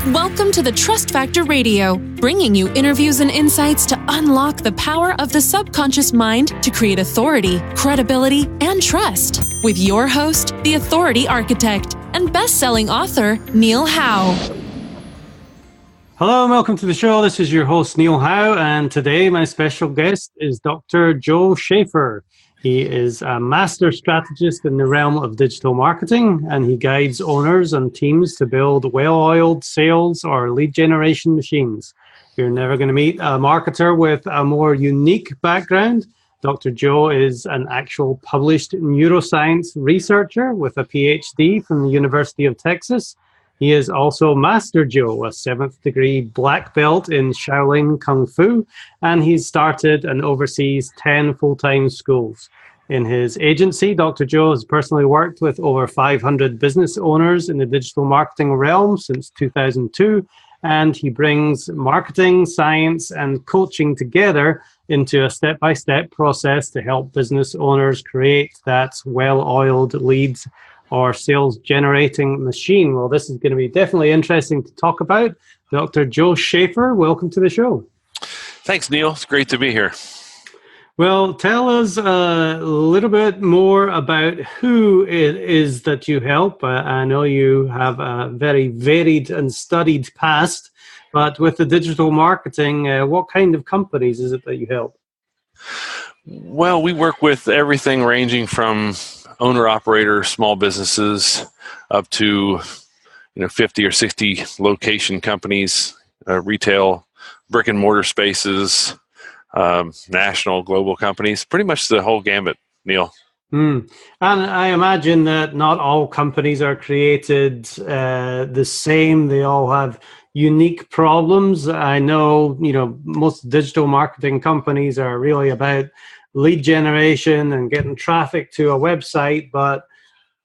Welcome to the Trust Factor Radio, bringing you interviews and insights to unlock the power of the subconscious mind to create authority, credibility, and trust. With your host, the Authority Architect, and best-selling author, Neil Howe. Hello and welcome to the show. This is your host, Neil Howe, and today my special guest is Dr. Joe Schaefer. He is a master strategist in the realm of digital marketing, and he guides owners and teams to build well-oiled sales or lead generation machines. You're never going to meet a marketer with a more unique background. Dr. Joe is an actual published neuroscience researcher with a PhD from the University of Texas. He is also Master Joe, a 7th degree black belt in Shaolin Kung Fu, and he's started and oversees 10 full-time schools. In his agency, Dr. Joe has personally worked with over 500 business owners in the digital marketing realm since 2002, and he brings marketing, science, and coaching together into a step-by-step process to help business owners create that well-oiled leads or sales-generating machine. Well, this is going to be definitely interesting to talk about. Dr. Joe Schaefer, welcome to the show. Thanks, Neil. It's great to be here. Well, tell us a little bit more about who it is that you help. I know you have a very varied and studied past, but with the digital marketing, what kind of companies is it that you help? Well, we work with everything ranging from owner-operator small businesses up to 50 or 60 location companies, retail, brick and mortar spaces, national, global companies, pretty much the whole gambit, Neil. And I imagine that not all companies are created the same. They all have unique problems. I know, most digital marketing companies are really about lead generation and getting traffic to a website, but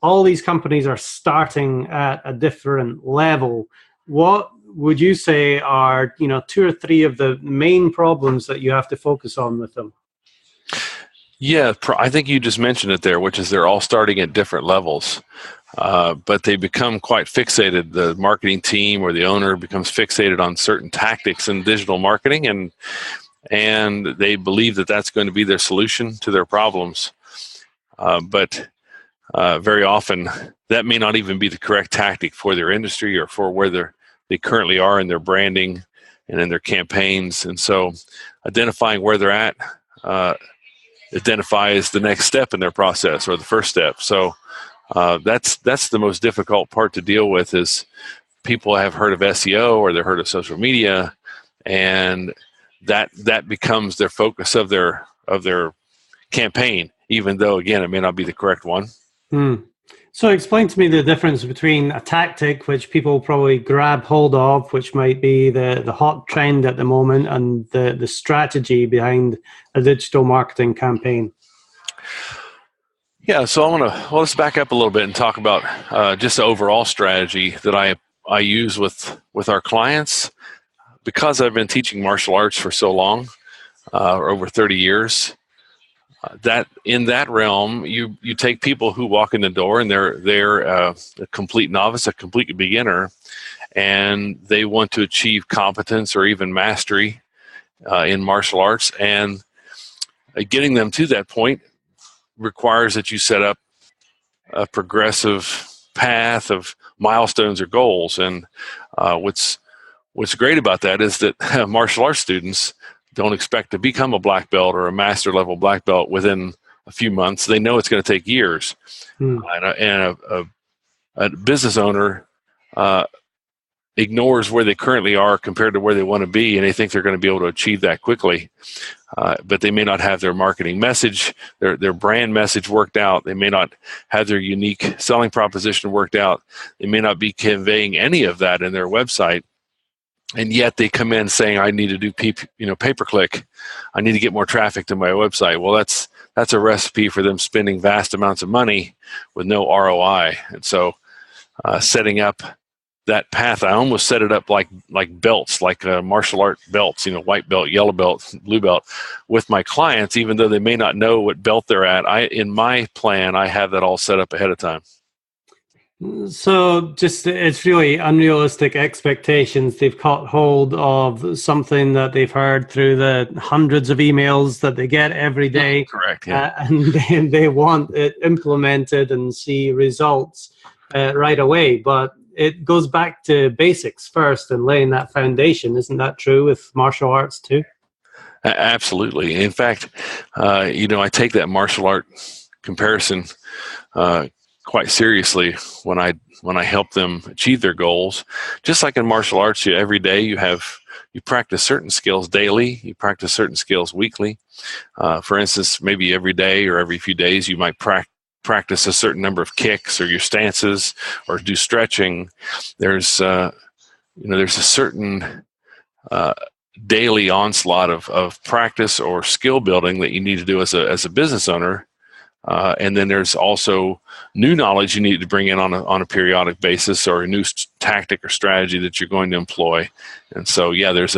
all these companies are starting at a different level. What would you say are, 2 or 3 of the main problems that you have to focus on with them? Yeah, I think you just mentioned it there, which is they're all starting at different levels, but they become quite fixated. The marketing team or the owner becomes fixated on certain tactics in digital marketing, and they believe that that's going to be their solution to their problems. But very often, that may not even be the correct tactic for their industry or for where they currently are in their branding and in their campaigns. And so identifying where they're at identifies the next step in their process or the first step. So that's the most difficult part to deal with is people have heard of SEO or they've heard of social media, and that becomes their focus of their campaign, even though, again, it may not be the correct one. So explain to me the difference between a tactic, which people probably grab hold of, which might be the hot trend at the moment, and the strategy behind a digital marketing campaign. Yeah, so let's back up a little bit and talk about just the overall strategy that I use with our clients. Because I've been teaching martial arts for so long, over 30 years, that in that realm, you take people who walk in the door and they're a complete novice, a complete beginner, and they want to achieve competence or even mastery in martial arts, and getting them to that point requires that you set up a progressive path of milestones or goals. And what's great about that is that martial arts students don't expect to become a black belt or a master level black belt within a few months. They know it's going to take years. And a business owner ignores where they currently are compared to where they want to be, and they think they're going to be able to achieve that quickly. But they may not have their marketing message, their brand message worked out. They may not have their unique selling proposition worked out. They may not be conveying any of that in their website. And yet they come in saying, I need to do pay-per-click. I need to get more traffic to my website. Well, that's a recipe for them spending vast amounts of money with no ROI. And so setting up that path, I almost set it up like belts, like martial art belts, white belt, yellow belt, blue belt, with my clients, even though they may not know what belt they're at. In my plan, I have that all set up ahead of time. So just it's really unrealistic expectations. They've caught hold of something that they've heard through the hundreds of emails that they get every day, Correct. Yeah. and then they want it implemented and see results right away. But it goes back to basics first and laying that foundation. Isn't that true with martial arts too? Absolutely. In fact, I take that martial art comparison quite seriously when I help them achieve their goals. Just like in martial arts, every day you practice certain skills daily, you practice certain skills weekly. For instance, maybe every day or every few days you might practice a certain number of kicks or your stances or do stretching. There's a certain daily onslaught of practice or skill building that you need to do as a business owner. And then there's also new knowledge you need to bring in on a periodic basis, or a new tactic or strategy that you're going to employ. And so, yeah, there's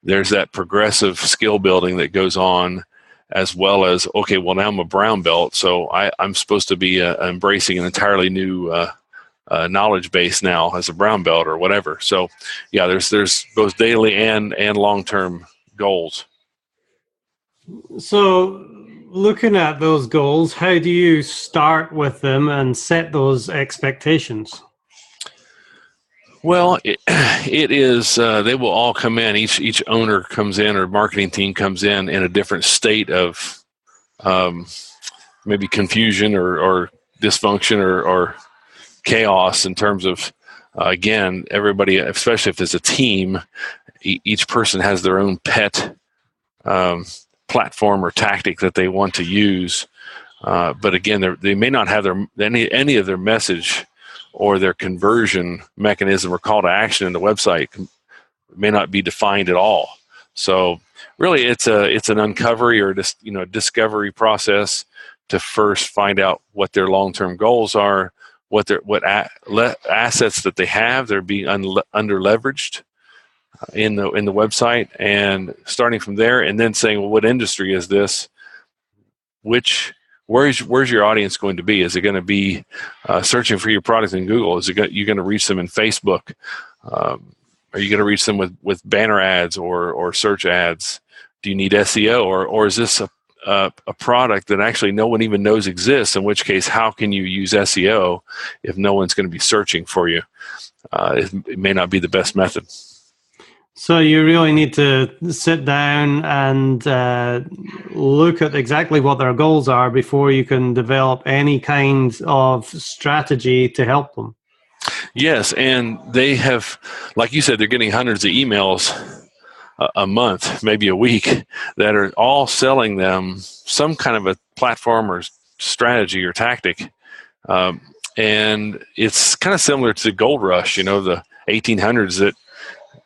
that progressive skill building that goes on, as well as, okay, well, now I'm a brown belt, so I'm supposed to be embracing an entirely new knowledge base now as a brown belt or whatever. So, yeah, there's both daily and long-term goals. So, looking at those goals, how do you start with them and set those expectations? Well, it is. They will all come in. Each owner comes in, or marketing team comes in a different state of maybe confusion or dysfunction or chaos in terms of, again, everybody, especially if it's a team, each person has their own pet platform or tactic that they want to use. But again, they may not have any of their message or their conversion mechanism or call to action in the website may not be defined at all. So really, it's an uncovery or just discovery process to first find out what their long-term goals are, what assets that they have. They're being under leveraged in the website, and starting from there, and then saying, well, what industry is this? Where's your audience going to be? Is it going to be searching for your product in Google? Is you going to reach them in Facebook? Are you going to reach them with banner ads or search ads? Do you need SEO, or is this a product that actually no one even knows exists? In which case, how can you use SEO if no one's going to be searching for you? It may not be the best method. So you really need to sit down and look at exactly what their goals are before you can develop any kind of strategy to help them. Yes, and they have, like you said, they're getting hundreds of emails a month, maybe a week, that are all selling them some kind of a platform or strategy or tactic. And it's kind of similar to the gold rush, the 1800s, that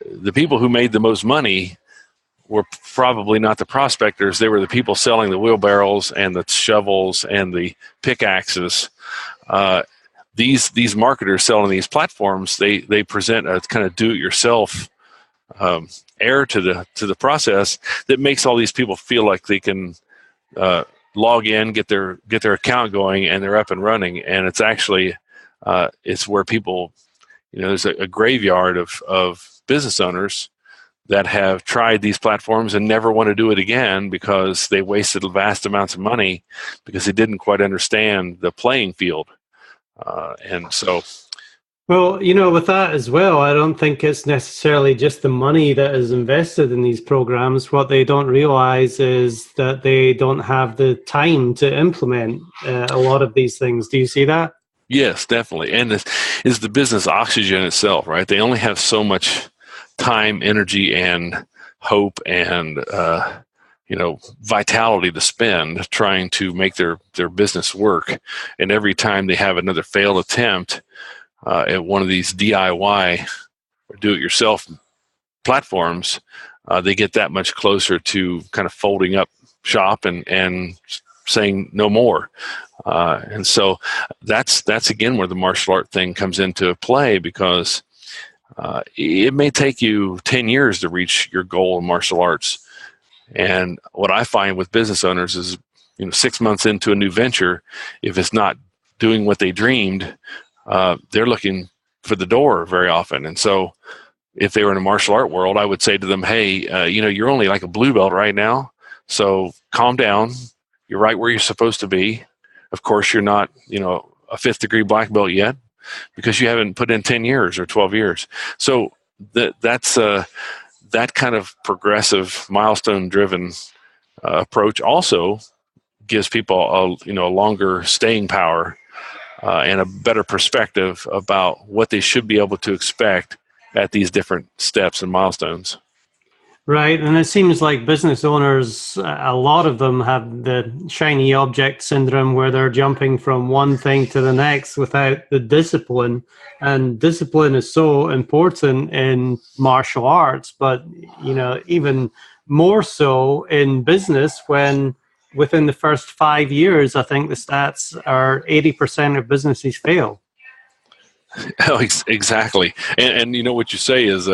the people who made the most money were probably not the prospectors. They were the people selling the wheelbarrows and the shovels and the pickaxes. These marketers selling these platforms, they present a kind of do-it-yourself air to the process that makes all these people feel like they can log in, get their account going, and they're up and running. And it's actually it's where people, there's a graveyard of business owners that have tried these platforms and never want to do it again because they wasted vast amounts of money because they didn't quite understand the playing field. And so, well, with that as well, I don't think it's necessarily just the money that is invested in these programs. What they don't realize is that they don't have the time to implement a lot of these things. Do you see that? Yes, definitely. And this is the business oxygen itself, right? They only have so much time, energy, and hope and vitality to spend trying to make their business work. And every time they have another failed attempt at one of these DIY or do-it-yourself platforms, they get that much closer to kind of folding up shop and saying no more. And so that's again where the martial art thing comes into play, because it may take you 10 years to reach your goal in martial arts. And what I find with business owners is, 6 months into a new venture, if it's not doing what they dreamed, they're looking for the door very often. And so if they were in a martial art world, I would say to them, hey, you're only like a blue belt right now. So calm down. You're right where you're supposed to be. Of course, you're not, a 5th degree black belt yet because you haven't put in 10 years or 12 years. So that's that kind of progressive, milestone-driven approach also gives people a longer staying power and a better perspective about what they should be able to expect at these different steps and milestones. Right. And it seems like business owners, a lot of them have the shiny object syndrome where they're jumping from one thing to the next without the discipline. And discipline is so important in martial arts, but, even more so in business when within the first 5 years, I think the stats are 80% of businesses fail. Oh, exactly. And what you say is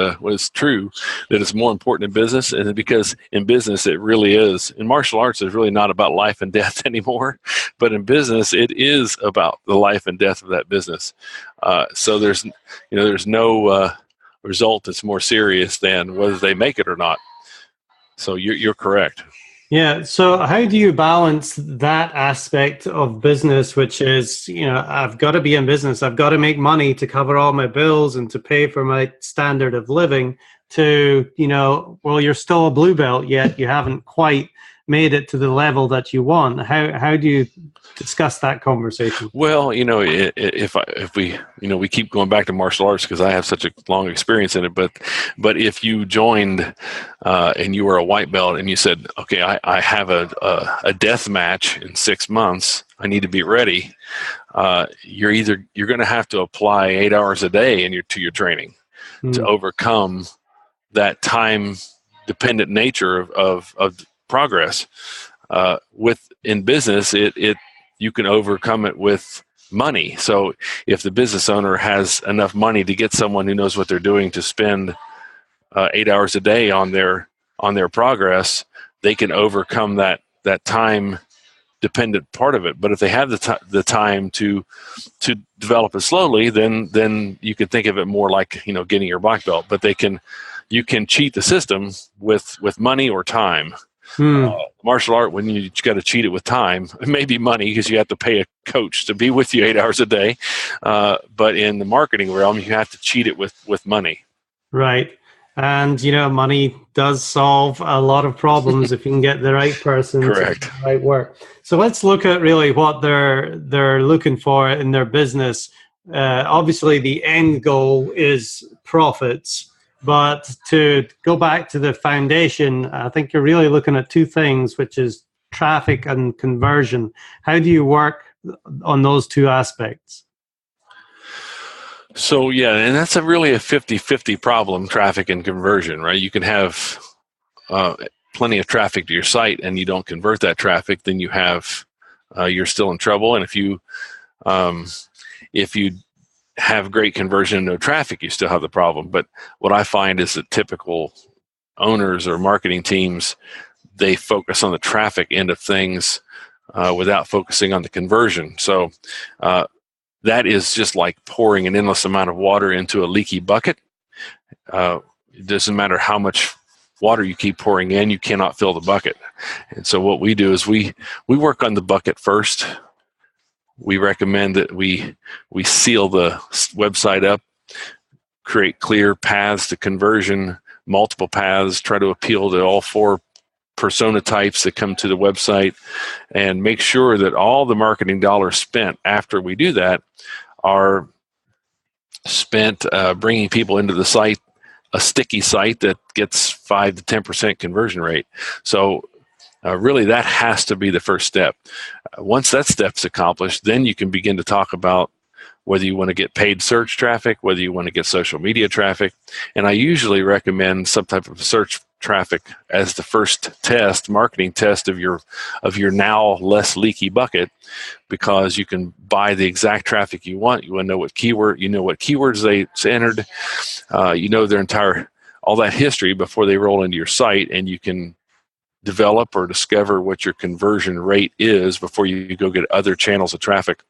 true, that it's more important in business. And because in business, it really is. In martial arts, it's really not about life and death anymore. But in business, it is about the life and death of that business. So there's no result that's more serious than whether they make it or not. So you're correct. Yeah. So how do you balance that aspect of business, which is, I've got to be in business. I've got to make money to cover all my bills and to pay for my standard of living to, you're still a blue belt, yet you haven't quite made it to the level that you want. How do you discuss that conversation? Well, if we keep going back to martial arts because I have such a long experience in it, but if you joined and you were a white belt and you said, okay, I have a death match in 6 months, I need to be ready. You're going to have to apply 8 hours a day to your training to overcome that time dependent nature of progress. In business, you can overcome it with money. So if the business owner has enough money to get someone who knows what they're doing to spend 8 hours a day on their progress, they can overcome that time dependent part of it. But if they have the time to develop it slowly, then you could think of it more like getting your black belt. But you can cheat the system with money or time. Martial art, when you got to cheat it with time, it may be money because you have to pay a coach to be with you 8 hours a day. But in the marketing realm, you have to cheat it with money. Right. And, money does solve a lot of problems if you can get the right person Correct. to do the right work. So let's look at really what they're looking for in their business. Obviously, the end goal is profits. But to go back to the foundation, I think you're really looking at two things, which is traffic and conversion. How do you work on those two aspects? So, yeah, and that's really a 50-50 problem, traffic and conversion, right? You can have plenty of traffic to your site and you don't convert that traffic, then you're still in trouble. And if you have great conversion and no traffic, you still have the problem. But what I find is that typical owners or marketing teams, they focus on the traffic end of things without focusing on the conversion. So that is just like pouring an endless amount of water into a leaky bucket. It doesn't matter how much water you keep pouring in, you cannot fill the bucket. And so what we do is we work on the bucket first. We recommend that we seal the website up, create clear paths to conversion, multiple paths, try to appeal to all 4 persona types that come to the website, and make sure that all the marketing dollars spent after we do that are spent bringing people into the site, a sticky site that gets 5 to 10% conversion rate. So really, that has to be the first step. Once that step's accomplished, then you can begin to talk about whether you want to get paid search traffic, whether you want to get social media traffic. And I usually recommend some type of search traffic as the first marketing test of your now less leaky bucket, because you can buy the exact traffic you want. You want to know what keywords they entered, all that history before they roll into your site, and you can develop or discover what your conversion rate is before you go get other channels of traffic.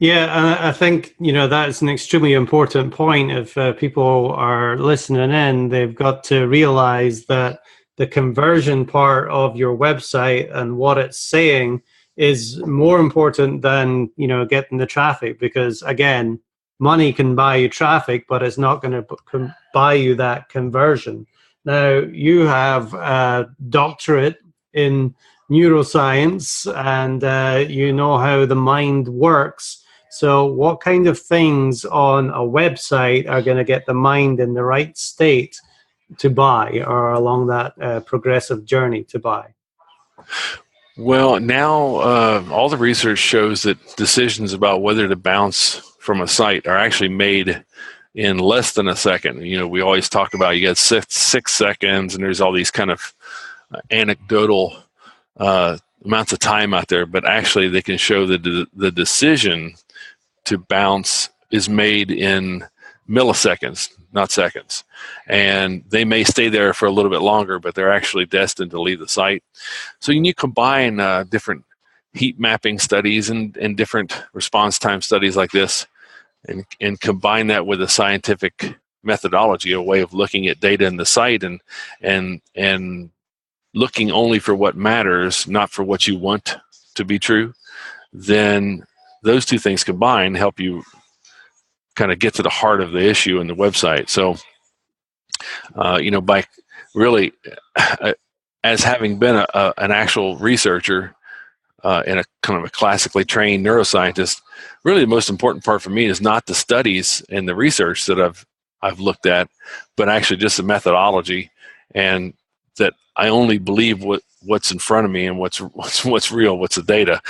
Yeah, and I think, that's an extremely important point. If people are listening in, they've got to realize that the conversion part of your website and what it's saying is more important than, getting the traffic. Because again, money can buy you traffic, but it's not going to buy you that conversion. Now, you have a doctorate in neuroscience, and you know how the mind works. So what kind of things on a website are going to get the mind in the right state to buy, or along that progressive journey to buy? Well, now all the research shows that decisions about whether to bounce from a site are actually made in less than a second. We always talk about you got 6 seconds, and there's all these kind of anecdotal amounts of time out there, but actually they can show that the decision to bounce is made in milliseconds, not seconds. And they may stay there for a little bit longer, but they're actually destined to leave the site. So you combine different heat mapping studies and different response time studies like this, and combine that with a scientific methodology, a way of looking at data in the site and looking only for what matters, not for what you want to be true. Then those two things combined help you kind of get to the heart of the issue in the website. So, by really, as having been an actual researcher and a kind of a classically trained neuroscientist, really the most important part for me is not the studies and the research that I've looked at, but actually just the methodology, and that I only believe what's in front of me and what's real, what's the data,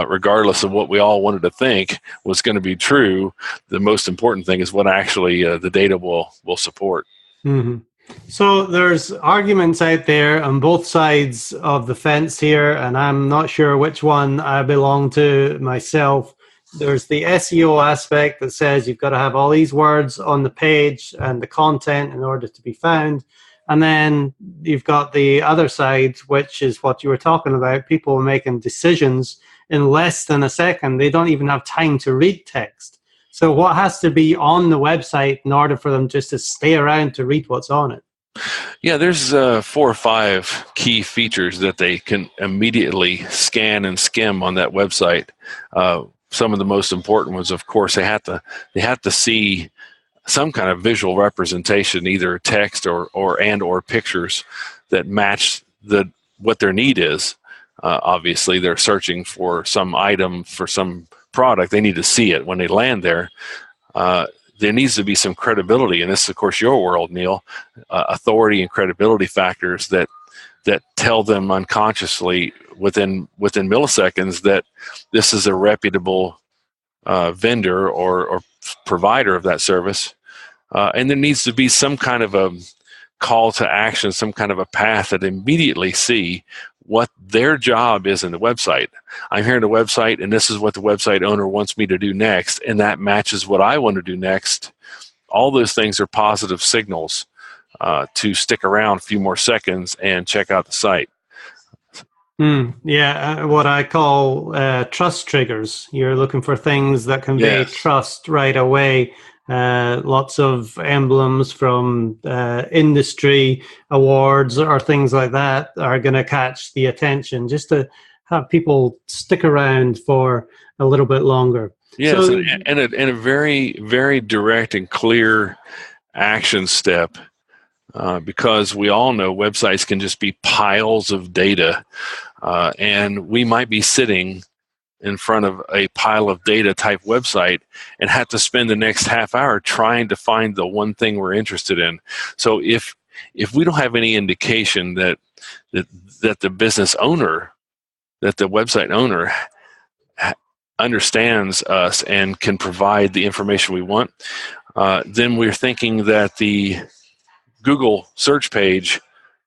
regardless of what we all wanted to think was going to be true. The most important thing is what actually the data will support. Mm-hmm. So there's arguments out there on both sides of the fence here, and I'm not sure which one I belong to myself. There's the SEO aspect that says you've got to have all these words on the page and the content in order to be found. And then you've got the other side, which is what you were talking about. People are making decisions in less than a second. They don't even have time to read text. So what has to be on the website in order for them just to stay around to read what's on it? Yeah, there's 4 or 5 key features that they can immediately scan and skim on that website. Some of the most important ones, of course, they have to see some kind of visual representation, either text or pictures that match what their need is. Obviously, they're searching for some item, for some product. They need to see it when they land there. There needs to be some credibility, and this is, of course, your world, Neil. Authority and credibility factors that tell them unconsciously within milliseconds that this is a reputable vendor or provider of that service. And there needs to be some kind of a call to action, some kind of a path that immediately see what their job is in the website. I'm here in the website, and this is what the website owner wants me to do next, and that matches what I want to do next. All those things are positive signals to stick around a few more seconds and check out the site. What I call trust triggers. You're looking for things that convey trust right away. Lots of emblems from industry awards or things like that are going to catch the attention, just to have people stick around for a little bit longer. Yes, so, and a very, very direct and clear action step. Because we all know websites can just be piles of data, and we might be sitting in front of a pile of data type website and have to spend the next half hour trying to find the one thing we're interested in. So if we don't have any indication that the business owner, that the website owner understands us and can provide the information we want, then we're thinking that the Google search page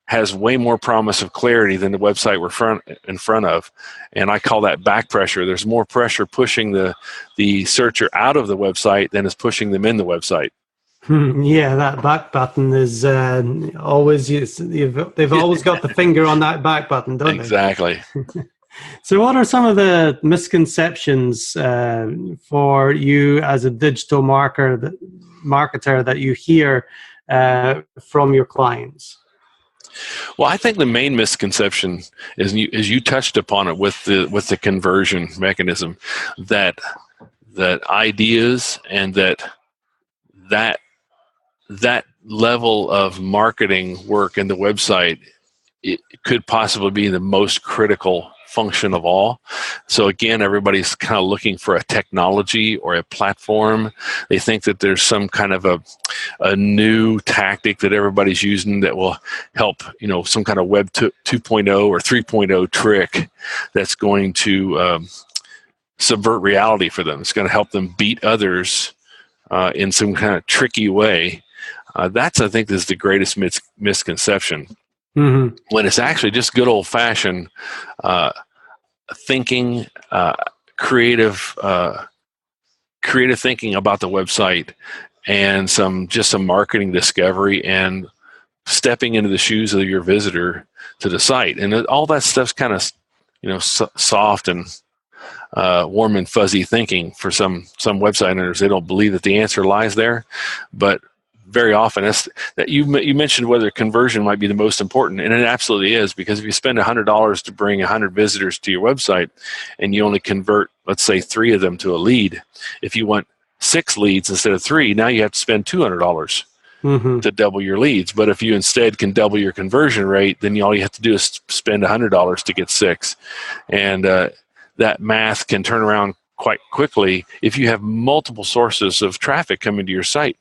has way more promise of clarity than the website we're in front of. And I call that back pressure. There's more pressure pushing the searcher out of the website than is pushing them in the website. Yeah, that back button is always used. They've always got the finger on that back button, don't exactly. they? So what are some of the misconceptions for you as a digital marketer that you hear from your clients? Well, I think the main misconception is you touched upon it with the conversion mechanism, that ideas and that level of marketing work in the website, it could possibly be the most critical function of all. So again, everybody's kind of looking for a technology or a platform. They think that there's some kind of a new tactic that everybody's using that will help, some kind of web 2.0 or 3.0 trick that's going to subvert reality for them. It's going to help them beat others in some kind of tricky way. That's, I think, is the greatest misconception. Mm-hmm. When it's actually just good old-fashioned thinking, creative thinking about the website, and some marketing discovery, and stepping into the shoes of your visitor to the site. And all that stuff's kind of, soft and warm and fuzzy thinking for some website owners. They don't believe that the answer lies there, but very often that you mentioned whether conversion might be the most important, and it absolutely is, because if you spend $100 to bring 100 visitors to your website and you only convert, let's say, 3 of them to a lead, if you want 6 leads instead of 3, now you have to spend $200 to double your leads. But if you instead can double your conversion rate, then all you have to do is spend $100 to get 6, and that math can turn around quite quickly if you have multiple sources of traffic coming to your site.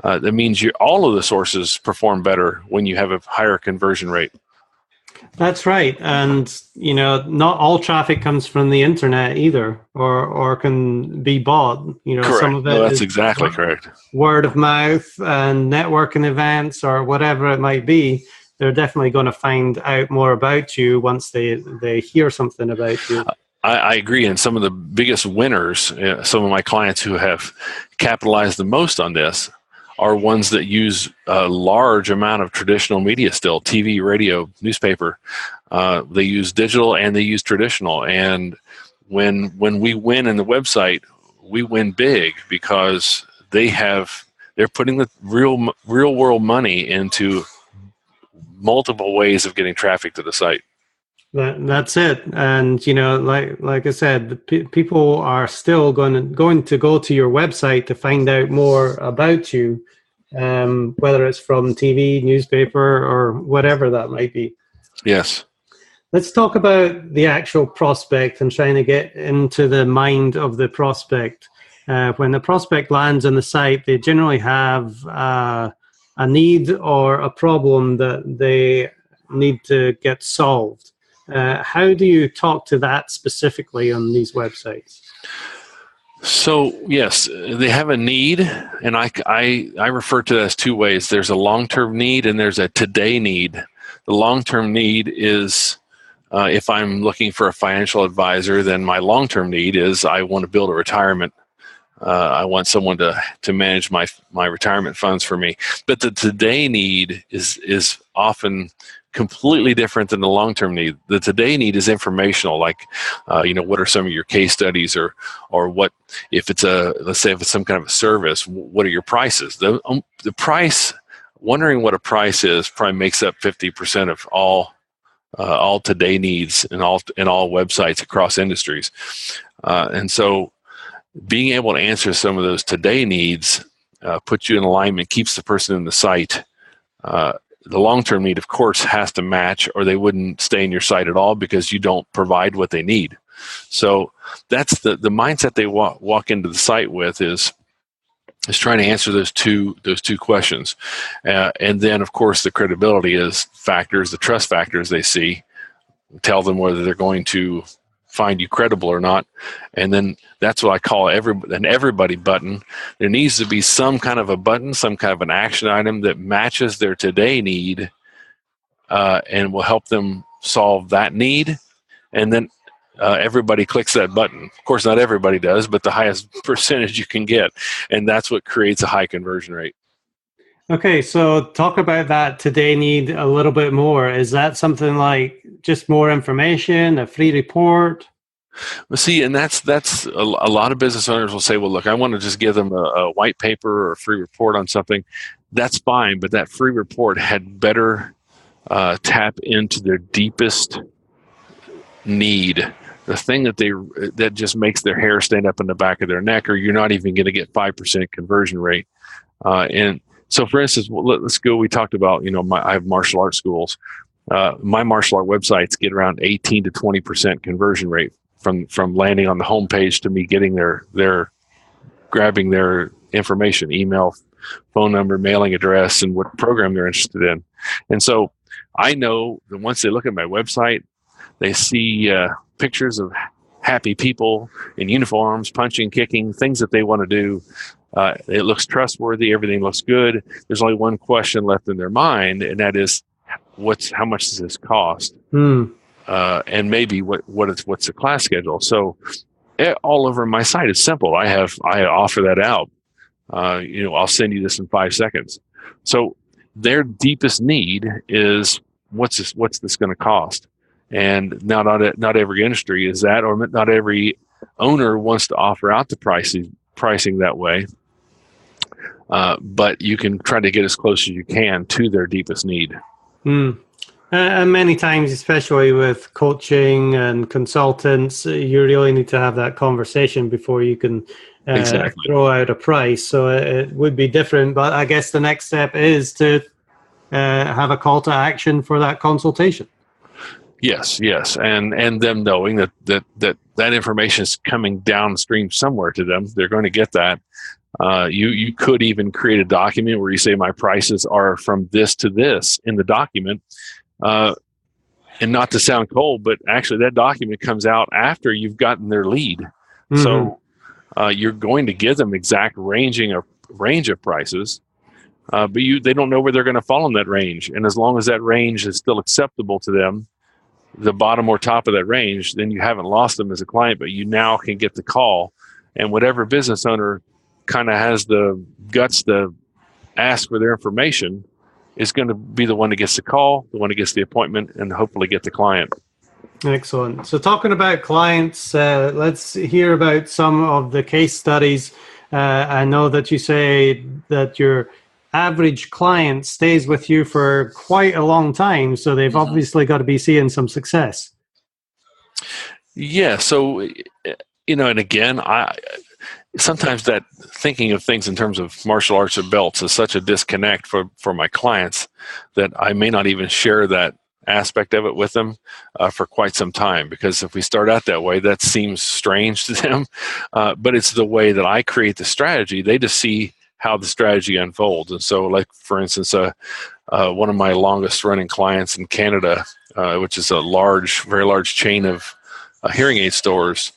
That means all of the sources perform better when you have a higher conversion rate. That's right. And, not all traffic comes from the internet either, or can be bought. Correct. Some of it that's exactly correct. Word of mouth and networking events or whatever it might be. They're definitely going to find out more about you once they hear something about you. I agree. And some of the biggest winners, some of my clients who have capitalized the most on this, are ones that use a large amount of traditional media still, TV, radio, newspaper. They use digital and they use traditional. And when we win in the website, we win big, because they're putting the real world money into multiple ways of getting traffic to the site. That's it. And, like I said, people are still going to go to your website to find out more about you, whether it's from TV, newspaper, or whatever that might be. Yes. Let's talk about the actual prospect and trying to get into the mind of the prospect. When the prospect lands on the site, they generally have a need or a problem that they need to get solved. How do you talk to that specifically on these websites? So yes, they have a need, and I refer to it as 2 ways. There's a long-term need and there's a today need. The long-term need is if I'm looking for a financial advisor, then my long-term need is I want to build a retirement. I want someone to manage my retirement funds for me. But the today need is often completely different than the long-term need. The today need is informational, like, what are some of your case studies, or what, if it's let's say if it's some kind of a service, what are your prices? The price, wondering what a price is, probably makes up 50% of all today needs in all websites across industries. And so being able to answer some of those today needs puts you in alignment, keeps the person in the site. The long-term need, of course, has to match, or they wouldn't stay in your site at all, because you don't provide what they need. So that's the mindset they walk into the site with is trying to answer those two questions. And then, of course, the credibility is factors, the trust factors they see, tell them whether they're going to find you credible or not. And then that's what I call an everybody button. There needs to be some kind of a button, some kind of an action item that matches their today need, and will help them solve that need. And then everybody clicks that button. Of course, not everybody does, but the highest percentage you can get. And that's what creates a high conversion rate. Okay, so talk about that today need a little bit more. Is that something like just more information, a free report? Well, see, and that's a lot of business owners will say, well, look, I want to just give them a white paper or a free report on something. That's fine, but that free report had better tap into their deepest need, the thing that just makes their hair stand up in the back of their neck, or you're not even going to get 5% conversion rate. And so, for instance, let's go. We talked about, I have martial arts schools. My martial art websites get around 18 to 20% conversion rate from landing on the homepage to me getting their grabbing their information, email, phone number, mailing address, and what program they're interested in. And so I know that once they look at my website, they see pictures of happy people in uniforms, punching, kicking, things that they want to do. It looks trustworthy. Everything looks good. There's only one question left in their mind, and that is, how much does this cost? And maybe what's the class schedule? So all over my site, it's simple. I offer that out. I'll send you this in 5 seconds. So their deepest need is, what's this going to cost? And now not every industry is that, or not every owner wants to offer out the pricing that way. But you can try to get as close as you can to their deepest need. And many times, especially with coaching and consultants, you really need to have that conversation before you can Exactly. throw out a price. So it would be different. But I guess the next step is to have a call to action for that consultation. Yes, and them knowing that information is coming downstream somewhere to them. They're going to get that. You could even create a document where you say, my prices are from this to this in the document. And not to sound cold, but actually that document comes out after you've gotten their lead. Mm-hmm. So you're going to give them exact range of prices, but they don't know where they're going to fall in that range. And as long as that range is still acceptable to them, the bottom or top of that range, then you haven't lost them as a client, but you now can get the call. And whatever business owner kind of has the guts to ask for their information is going to be the one that gets the call, the one that gets the appointment, and hopefully get the client. Excellent. So talking about clients, let's hear about some of the case studies. I know that you say that your average client stays with you for quite a long time, so they've obviously got to be seeing some success. Yeah. So, and again, sometimes that thinking of things in terms of martial arts or belts is such a disconnect for my clients that I may not even share that aspect of it with them for quite some time, because if we start out that way, that seems strange to them. But it's the way that I create the strategy. They just see how the strategy unfolds. And so, like, for instance, one of my longest running clients in Canada, which is a very large chain of hearing aid stores,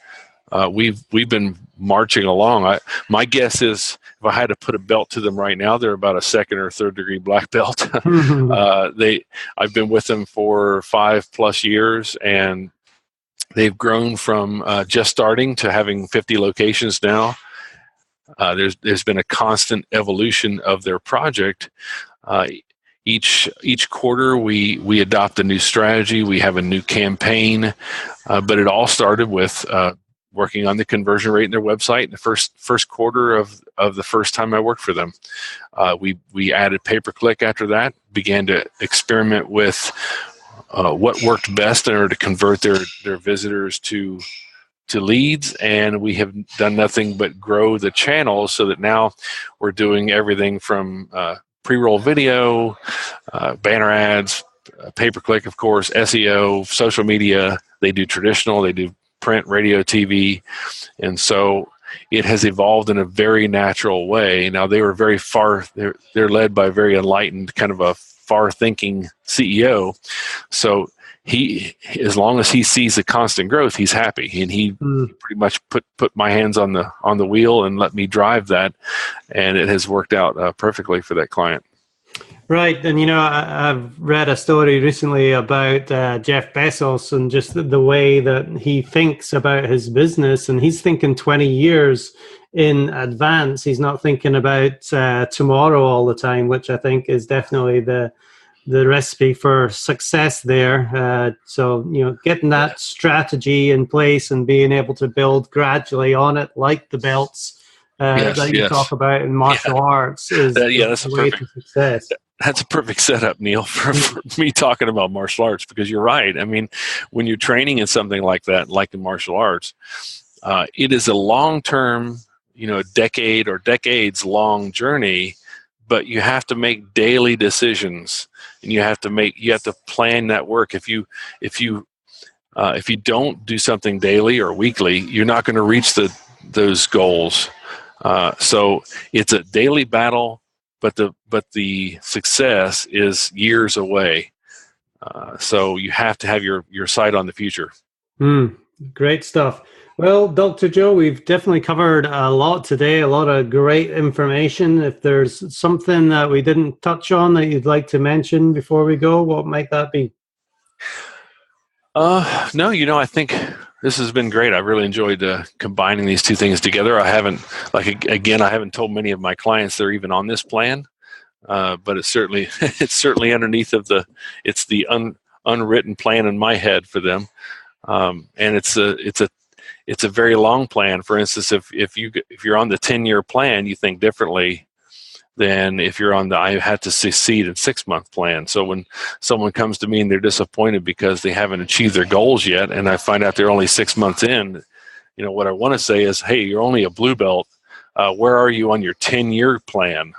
we've been marching along. My guess is, if I had to put a belt to them right now, they're about a 2nd or 3rd degree black belt. I've been with them for 5+ years, and they've grown from just starting to having 50 locations now. There's been a constant evolution of their project. Each quarter we adopt a new strategy. We have a new campaign, but it all started with working on the conversion rate in their website in the first quarter of the first time I worked for them. We added pay-per-click after that, began to experiment with what worked best in order to convert their visitors to leads, and we have done nothing but grow the channel so that now we're doing everything from pre-roll video, banner ads, pay-per-click, of course, SEO, social media. They do traditional, they do print, radio, TV. And so it has evolved in a very natural way. Now, they were they're led by a very enlightened, kind of a far-thinking CEO. So as long as he sees the constant growth, he's happy, and he pretty much put my hands on the wheel and let me drive that, and it has worked out perfectly for that client. Right, and I've read a story recently about Jeff Bezos and just the way that he thinks about his business, and he's thinking 20 years in advance. He's not thinking about tomorrow all the time, which I think is definitely the recipe for success there. So, getting that strategy in place and being able to build gradually on it, like the belts that you talk about in martial arts, is the way to success. That's a perfect setup, Neil, for me talking about martial arts, because you're right. I mean, when you're training in something like that, like in martial arts, it is a long-term, decade or decades-long journey, but you have to make daily decisions, and you have to plan that work. If you don't do something daily or weekly, you're not going to reach those goals. So it's a daily battle, but the success is years away. So you have to have your sight on the future. Great stuff. Well, Dr. Joe, we've definitely covered a lot today, a lot of great information. If there's something that we didn't touch on that you'd like to mention before we go, what might that be? No, I think this has been great. I've really enjoyed combining these two things together. I haven't told many of my clients they're even on this plan, but it's certainly underneath of the unwritten plan in my head for them, and it's a very long plan. For instance, if you're on the 10-year plan, you think differently than if you're on the I had to succeed in 6-month plan. So when someone comes to me and they're disappointed because they haven't achieved their goals yet, and I find out they're only 6 months in, what I want to say is, hey, you're only a blue belt. Where are you on your 10-year plan?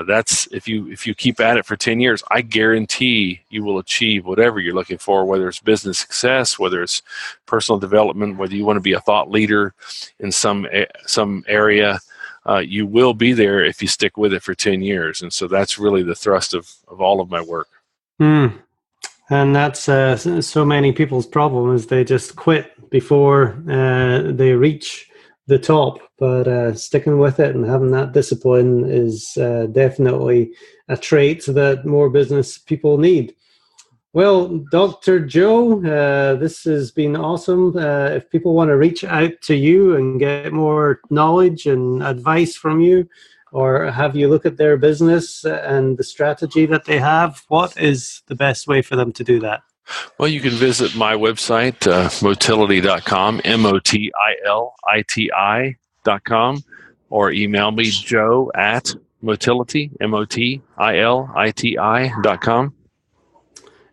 That's if you keep at it for 10 years, I guarantee you will achieve whatever you're looking for, whether it's business success, whether it's personal development, whether you want to be a thought leader in some area. You will be there if you stick with it for 10 years. And so that's really the thrust of all of my work. And that's so many people's problem is they just quit before they reach the top. But sticking with it and having that discipline is definitely a trait that more business people need. Well, Dr. Joe, this has been awesome. If people want to reach out to you and get more knowledge and advice from you, or have you look at their business and the strategy that they have, what is the best way for them to do that? Well, you can visit my website, motility.com, motiliti.com, or email me, joe@motility, motiliti.com.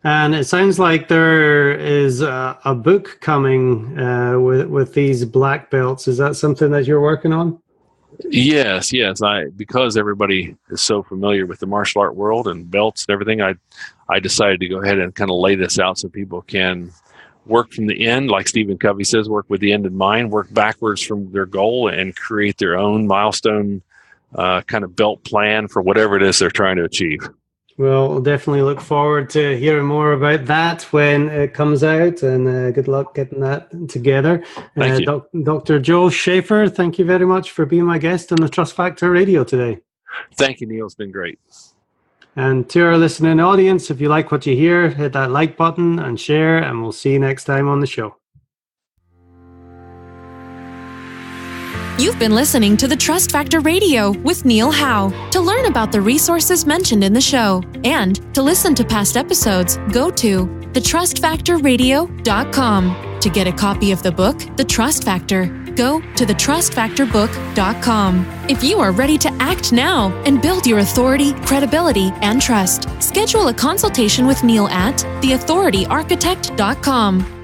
And it sounds like there is a book coming with these black belts. Is that something that you're working on? Yes. Because everybody is so familiar with the martial art world and belts and everything, I decided to go ahead and kind of lay this out so people can work from the end, like Stephen Covey says, work with the end in mind, work backwards from their goal and create their own milestone kind of belt plan for whatever it is they're trying to achieve. Well, we'll definitely look forward to hearing more about that when it comes out, and good luck getting that together. Thank you. Dr. Joe Schaefer, thank you very much for being my guest on the Trust Factor Radio today. Thank you, Neil. It's been great. And to our listening audience, if you like what you hear, hit that like button and share, and we'll see you next time on the show. You've been listening to the Trust Factor Radio with Neil Howe. To learn about the resources mentioned in the show and to listen to past episodes, go to thetrustfactorradio.com. To get a copy of the book, The Trust Factor, go to thetrustfactorbook.com. If you are ready to act now and build your authority, credibility, and trust, schedule a consultation with Neil at theauthorityarchitect.com.